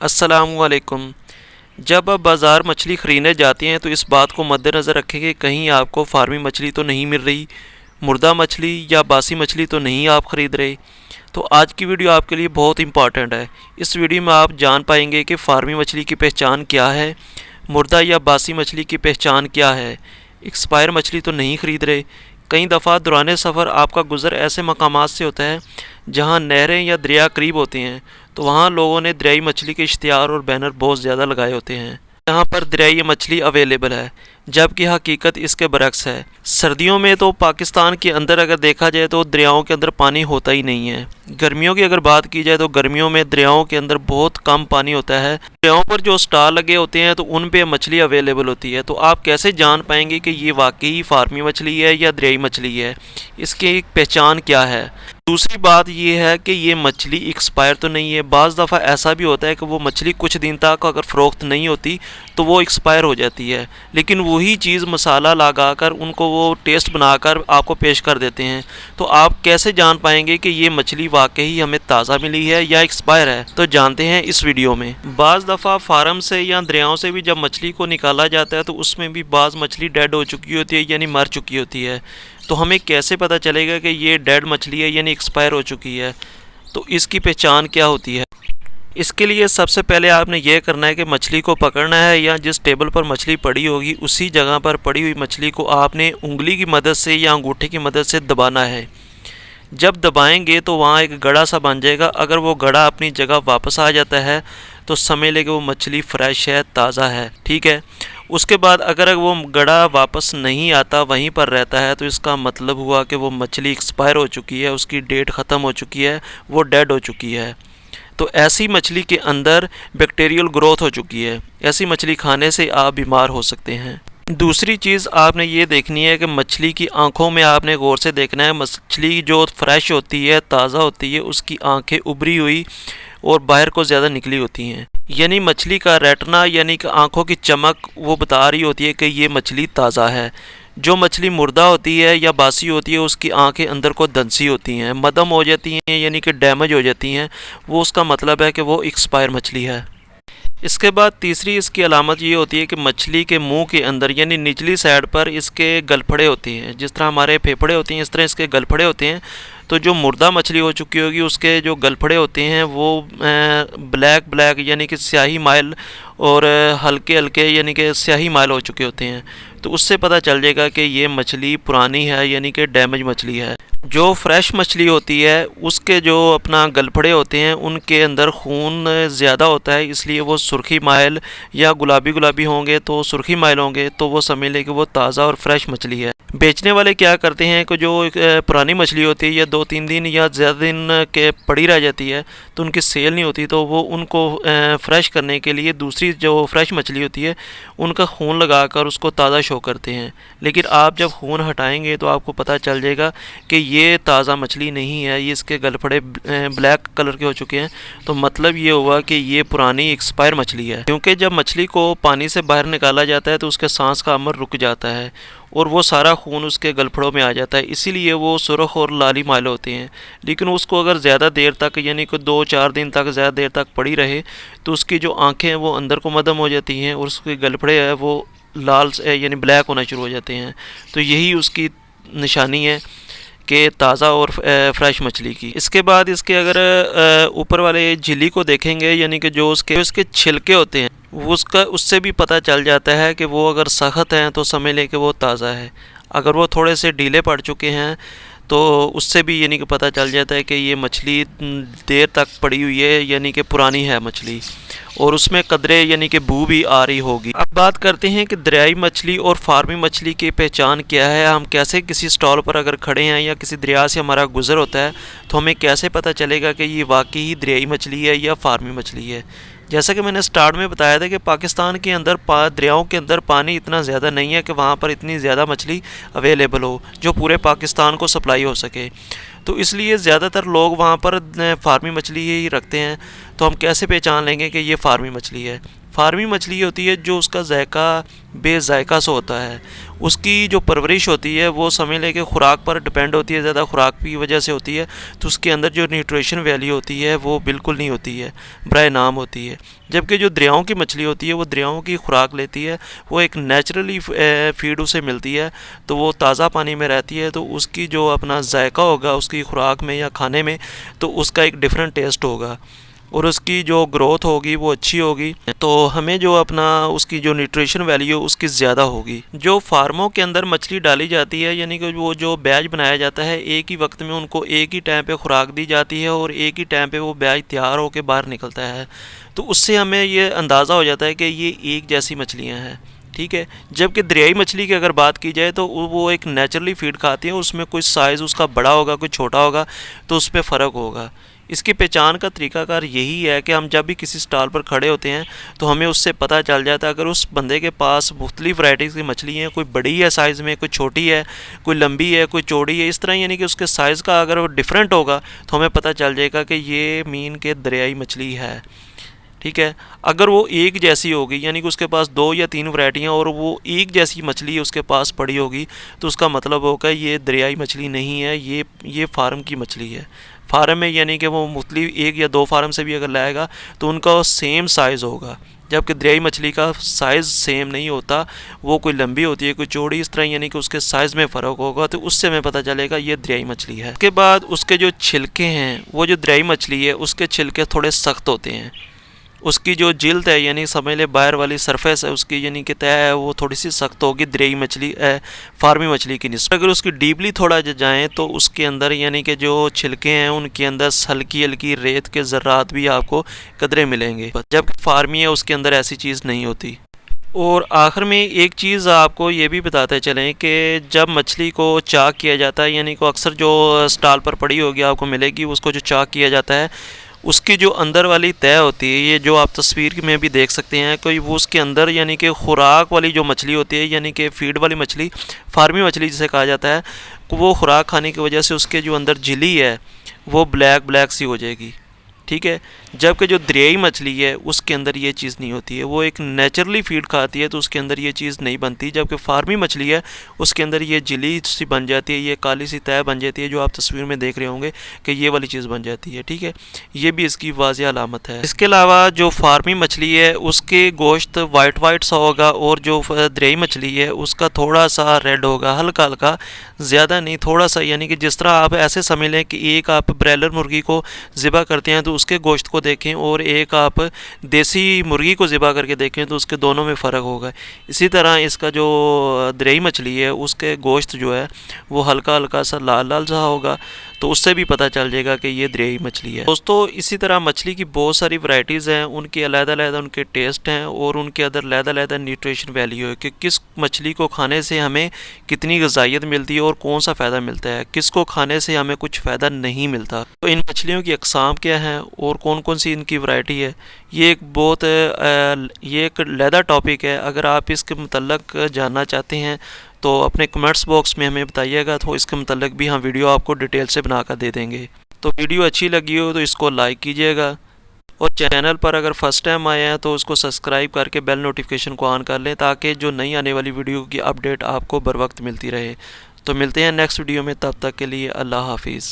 अस्सलामुअलैकुम। जब आप बाज़ार मछली ख़रीदने जाते हैं तो इस बात को मद्देनज़र रखें कि कहीं आपको फार्मी मछली तो नहीं मिल रही, मुर्दा मछली या बासी मछली तो नहीं आप ख़रीद रहे। तो आज की वीडियो आपके लिए बहुत इंपॉर्टेंट है। इस वीडियो में आप जान पाएंगे कि फार्मी मछली की पहचान क्या है, मुर्दा या बासी मछली की पहचान क्या है, एक्सपायर मछली तो नहीं ख़रीद रहे। कई दफ़ा दौरान सफ़र आपका गुज़र ऐसे मकामात से होता है जहाँ नहरें या दरिया करीब होते हैं, तो वहाँ लोगों ने दरियाई मछली के इश्तिहार और बैनर बहुत ज़्यादा लगाए होते हैं। यहाँ पर दरियाई मछली अवेलेबल है, जबकि हकीकत इसके बरक्स है। सर्दियों में तो पाकिस्तान के अंदर अगर देखा जाए तो दरियाओं के अंदर पानी होता ही नहीं है। गर्मियों की अगर बात की जाए तो गर्मियों में दरियाओं के अंदर बहुत कम पानी होता है। दरियाओं पर जो स्टॉल लगे होते हैं तो उन पे मछली अवेलेबल होती है। तो आप कैसे जान पाएंगे कि ये वाकई फार्मी मछली है या दरियाई मछली है, इसकी एक पहचान क्या है। दूसरी बात यह है कि ये मछली एक्सपायर तो नहीं है। बाज़ दफ़ा ऐसा भी होता है कि वो मछली कुछ दिन तक अगर फ़रोख्त नहीं होती तो वो एक्सपायर हो जाती है, लेकिन वही चीज़ मसाला लगाकर उनको वो टेस्ट बनाकर आपको पेश कर देते हैं। तो आप कैसे जान पाएंगे कि ये मछली वाकई हमें ताज़ा मिली है या एक्सपायर है, तो जानते हैं इस वीडियो में। बाज़ दफ़ा फार्म से या दरियाओं से भी जब मछली को निकाला जाता है तो उसमें भी बाज़ मछली डेड हो चुकी होती है, यानी मर चुकी होती है। तो हमें कैसे पता चलेगा कि ये डेड मछली है यानी एक्सपायर हो चुकी है, तो इसकी पहचान क्या होती है। इसके लिए सबसे पहले आपने ये करना है कि मछली को पकड़ना है या जिस टेबल पर मछली पड़ी होगी उसी जगह पर पड़ी हुई मछली को आपने उंगली की मदद से या अंगूठे की मदद से दबाना है। जब दबाएंगे तो वहाँ एक गड़ा सा बन जाएगा। अगर वो गड़ा अपनी जगह वापस आ जाता है तो समझ लें कि वो मछली फ्रेश है, ताज़ा है, ठीक है। उसके बाद अगर वो गड़ा वापस नहीं आता, वहीं पर रहता है, तो इसका मतलब हुआ कि वो मछली एक्सपायर हो चुकी है, उसकी डेट ख़त्म हो चुकी है, वो डेड हो चुकी है। तो ऐसी मछली के अंदर बैक्टीरियल ग्रोथ हो चुकी है। ऐसी मछली खाने से आप बीमार हो सकते हैं। दूसरी चीज़ आपने ये देखनी है कि मछली की आंखों में आपने गौर से देखना है। मछली जो फ्रेश होती है, ताज़ा होती है, उसकी आंखें उभरी हुई और बाहर को ज़्यादा निकली होती हैं, यानी मछली का रेटना यानी कि आंखों की चमक वो बता रही होती है कि ये मछली ताज़ा है। जो मछली मुर्दा होती है या बासी होती है उसकी आंखें अंदर को धंसी होती हैं, मदम हो जाती हैं, यानी कि डैमेज हो जाती हैं, वो उसका मतलब है कि वो एक्सपायर मछली है। इसके बाद तीसरी इसकी अलामत ये होती है कि मछली के मुंह के अंदर यानी निचली साइड पर इसके गलफड़े होते हैं। जिस तरह हमारे फेफड़े होते हैं इस तरह इसके गलफड़े होते हैं। तो जो मुर्दा मछली हो चुकी होगी उसके जो गलफड़े होते हैं वो ब्लैक ब्लैक यानी कि स्याही माइल और हल्के हल्के यानी कि स्याही माइल हो चुके होते हैं। तो उससे पता चल जाएगा कि ये मछली पुरानी है यानी कि डैमेज मछली है। जो फ्रेश मछली होती है उसके जो अपना गलफड़े होते हैं उनके अंदर खून ज़्यादा होता है, इसलिए वो सुर्खी माइल या गुलाबी गुलाबी होंगे। तो सुर्खी माइल होंगे तो वो समझ लें कि वो ताज़ा और फ्रेश मछली है। बेचने वाले क्या करते हैं कि जो पुरानी मछली होती है या 2-3 दिन या ज़्यादा दिन के पड़ी रह जाती है तो उनकी सेल नहीं होती, तो वो उनको फ्रेश करने के लिए दूसरी जो फ्रेश मछली होती है उनका खून लगाकर उसको ताज़ा शो करते हैं। लेकिन आप जब खून हटाएंगे तो आपको पता चल जाएगा कि ये ताज़ा मछली नहीं है, ये इसके गलफड़े ब्लैक कलर के हो चुके हैं। तो मतलब ये हुआ कि ये पुरानी एक्सपायर मछली है, क्योंकि जब मछली को पानी से बाहर निकाला जाता है तो उसके सांस का अमल रुक जाता है और वो सारा खून उसके गलफड़ों में आ जाता है, इसीलिए वो सुरख और लाली माइल होते हैं। लेकिन उसको अगर ज़्यादा देर तक यानी कि 2-4 दिन तक ज़्यादा देर तक पड़ी रहे तो उसकी जो आँखें हैं वो अंदर को मदम हो जाती हैं और उसके गलफड़े है वो लाल यानी ब्लैक होना शुरू हो जाते हैं। तो यही उसकी निशानी है कि ताज़ा और फ्रेश मछली की। इसके बाद इसके अगर ऊपर वाले झिल्ली को देखेंगे यानी कि जो उसके छिलके होते हैं वो उससे भी पता चल जाता है कि वो अगर सख्त हैं तो समझ लें कि वो ताज़ा है। अगर वो थोड़े से ढीले पड़ चुके हैं तो उससे भी यानी कि पता चल जाता है कि ये मछली देर तक पड़ी हुई है यानी कि पुरानी है मछली, और उसमें कदरे यानी कि बू भी आ रही होगी। अब बात करते हैं कि दरियाई मछली और फार्मी मछली की पहचान क्या है। हम कैसे किसी स्टॉल पर अगर खड़े हैं या किसी दरिया से हमारा गुज़र होता है तो हमें कैसे पता चलेगा कि ये वाकई ही दरियाई मछली है या फार्मी मछली है। जैसा कि मैंने स्टार्ट में बताया था कि पाकिस्तान के अंदर दरियाओं के अंदर पानी इतना ज़्यादा नहीं है कि वहाँ पर इतनी ज़्यादा मछली अवेलेबल हो जो पूरे पाकिस्तान को सप्लाई हो सके। तो इसलिए ज़्यादातर लोग वहाँ पर फार्मी मछली ही रखते हैं। तो हम कैसे पहचान लेंगे कि ये फार्मी मछली है। फार्मी मछली होती है जो उसका जायका बेजायका सा होता है, उसकी जो परवरिश होती है वो समझ लें कि खुराक पर डिपेंड होती है, ज़्यादा खुराक की वजह से होती है, तो उसके अंदर जो न्यूट्रिशन वैल्यू होती है वो बिल्कुल नहीं होती है, बराए नाम होती है। जबकि जो दरियाओं की मछली होती है वो दरियाओं की खुराक लेती है, वो एक नेचुरली फीड उसे मिलती है, तो वो ताज़ा पानी में रहती है, तो उसकी जो अपना जायका होगा उसकी खुराक में या खाने में, तो उसका एक डिफरेंट टेस्ट होगा और उसकी जो ग्रोथ होगी वो अच्छी होगी, तो हमें जो अपना उसकी जो न्यूट्रिशन वैल्यू उसकी ज़्यादा होगी। जो फार्मों के अंदर मछली डाली जाती है, यानी कि वो जो बैच बनाया जाता है, एक ही वक्त में उनको एक ही टाइम पे खुराक दी जाती है और एक ही टाइम पे वो बैच तैयार होकर बाहर निकलता है, तो उससे हमें ये अंदाज़ा हो जाता है कि ये एक जैसी मछलियाँ हैं, ठीक है। जबकि दरियाई मछली की अगर बात की जाए तो वो एक नेचुरली फीड खाती है, उसमें कोई साइज़ उसका बड़ा होगा कोई छोटा होगा, तो उसमें फ़र्क होगा। इसकी पहचान का तरीकाकार यही है कि हम जब भी किसी स्टॉल पर खड़े होते हैं तो हमें उससे पता चल जाता है, अगर उस बंदे के पास मुख्तलिफ़ वैराइटीज़ की मछली हैं, कोई बड़ी है साइज़ में, कोई छोटी है, कोई लंबी है, कोई चौड़ी है, इस तरह यानी कि उसके साइज़ का अगर वो डिफरेंट होगा तो हमें पता चल जाएगा कि ये मीन के दरियाई मछली है, ठीक है। अगर वो एक जैसी होगी, यानी कि उसके पास 2 या 3 वैरायटियाँ और वो एक जैसी मछली उसके पास पड़ी होगी, तो उसका मतलब होगा ये दरियाई मछली नहीं है, ये फार्म की मछली है। फार्म में यानी कि वो मुख्तलिफ 1 या 2 फार्म से भी अगर लाएगा तो उनका सेम साइज़ होगा, जबकि दरियाई मछली का साइज़ सेम नहीं होता, वो कोई लंबी होती है कोई चौड़ी, इस तरह यानी कि उसके साइज़ में फ़र्क होगा, तो उससे हमें पता चलेगा ये दरियाई मछली है। उसके बाद उसके जो छिलके हैं, वो जो दरियाई मछली है उसके छिलके थोड़े सख्त होते हैं, उसकी जो जिल्द है यानी समझ ले बाहर वाली सरफेस है उसकी यानी कि तय है वो थोड़ी सी सख्त होगी दरियाई मछली फार्मी मछली की निस्बत। अगर उसकी डीपली थोड़ा जाएँ तो उसके अंदर यानी कि जो छिलके हैं उनके अंदर हल्की हल्की रेत के ज़र्रात भी आपको कदरे मिलेंगे, जबकि फार्मी है उसके अंदर ऐसी चीज़ नहीं होती। और आखिर में एक चीज़ आपको ये भी बताते चलें कि जब मछली को चाक किया जाता है, यानी को अक्सर जो स्टॉल पर पड़ी होगी आपको मिलेगी, उसको जो चाक किया जाता है उसकी जो अंदर वाली तय होती है, ये जो आप तस्वीर में भी देख सकते हैं, कोई वो उसके अंदर यानी कि खुराक वाली जो मछली होती है, यानी कि फीड वाली मछली, फार्मी मछली जिसे कहा जाता है, वो खुराक खाने की वजह से उसके जो अंदर झिल्ली है वो ब्लैक ब्लैक सी हो जाएगी, ठीक है। जबकि जो दरियाई मछली है उसके अंदर ये चीज़ नहीं होती है, वो एक नेचुरली फीड खाती है तो उसके अंदर ये चीज़ नहीं बनती, जबकि फार्मी मछली है उसके अंदर ये जिली सी बन जाती है, ये काली सी तय बन जाती है, जो आप तस्वीर में देख रहे होंगे कि ये वाली चीज़ बन जाती है, ठीक है। ये भी इसकी वाज़िह अलामत है। इसके अलावा जो फार्मी मछली है उसके गोश्त वाइट सा होगा और जो दरियाई मछली है उसका थोड़ा सा रेड होगा, हल्का हल्का, ज़्यादा नहीं, थोड़ा सा, यानी कि जिस तरह आप ऐसे समझ लें कि एक आप ब्रॉयलर मुर्गी को ज़िबा करते हैं तो उसके गोश्त को देखें और एक आप देसी मुर्गी को ज़िबा करके देखें तो उसके दोनों में फ़र्क होगा। इसी तरह इसका जो दरियाई मछली है उसके गोश्त जो है वो हल्का हल्का सा लाल लाल सा होगा, तो उससे भी पता चल जाएगा कि ये दरियाई मछली है। दोस्तों इसी तरह मछली की बहुत सारी वैरायटीज़ हैं, उनके अलग-अलग उनके टेस्ट हैं और उनके अंदर अलग-अलग न्यूट्रिशन वैल्यू है कि किस मछली को खाने से हमें कितनी ग़िज़ाइयत मिलती है और कौन सा फ़ायदा मिलता है, किसको खाने से हमें कुछ फ़ायदा नहीं मिलता। तो इन मछलियों की अक़साम क्या हैं और कौन कौन सी इनकी वैरायटी है, ये एक लहदा टॉपिक है। अगर आप इसके मतलब जानना चाहते हैं तो अपने कमेंट्स बॉक्स में हमें बताइएगा, तो इसके मतलब भी हम वीडियो आपको डिटेल से बना कर दे देंगे। तो वीडियो अच्छी लगी हो तो इसको लाइक कीजिएगा और चैनल पर अगर फर्स्ट टाइम आए हैं तो उसको सब्सक्राइब करके बेल नोटिफिकेशन को ऑन कर लें, ताकि जो नई आने वाली वीडियो की अपडेट आपको बर वक्त मिलती रहे। तो मिलते हैं नेक्स्ट वीडियो में, तब तक के लिए अल्लाह हाफिज़।